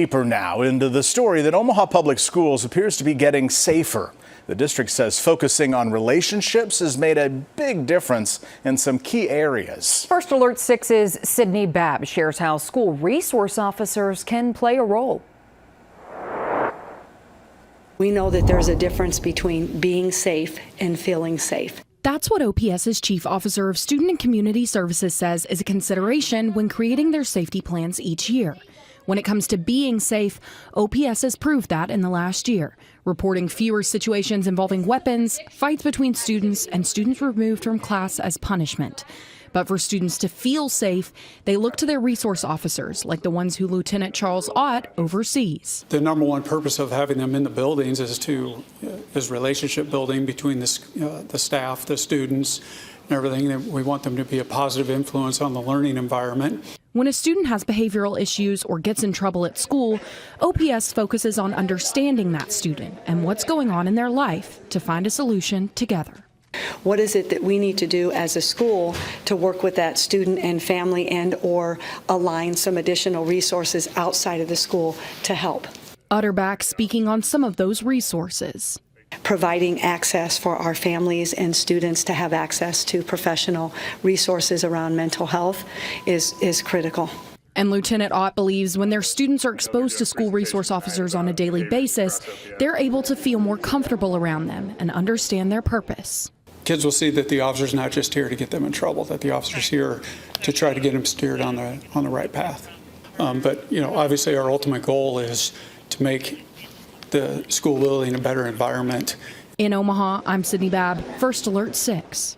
Deeper now into the story that Omaha Public Schools appears to be getting safer. The district says focusing on relationships has made a big difference in some key areas. First Alert 6's Sydney Babb shares how school resource officers can play a role. We know that there's a difference between being safe and feeling safe. That's what OPS's Chief Officer of Student and Community Services says is a consideration when creating their safety plans each year. When it comes to being safe, OPS has proved that in the last year, reporting fewer situations involving weapons, fights between students, and students removed from class as punishment. But for students to feel safe, they look to their resource officers, like the ones who Lieutenant Charles Ott oversees. The number one purpose of having them in the buildings is relationship building between the staff, the students, and everything. We want them to be a positive influence on the learning environment. When a student has behavioral issues or gets in trouble at school, OPS focuses on understanding that student and what's going on in their life to find a solution together. What is it that we need to do as a school to work with that student and family and or align some additional resources outside of the school to help? Utterback speaking on some of those resources. Providing access for our families and students to have access to professional resources around mental health is critical. And Lieutenant Ott believes when their students are exposed to school resource officers on a daily basis, they're able to feel more comfortable around them and understand their purpose. Kids will see that the officer's not just here to get them in trouble, that the officer's here to try to get them steered on the right path. But obviously our ultimate goal is to make the school building a better environment. In Omaha, I'm Sydney Babb, First Alert 6.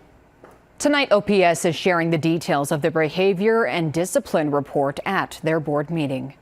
Tonight, OPS is sharing the details of the behavior and discipline report at their board meeting.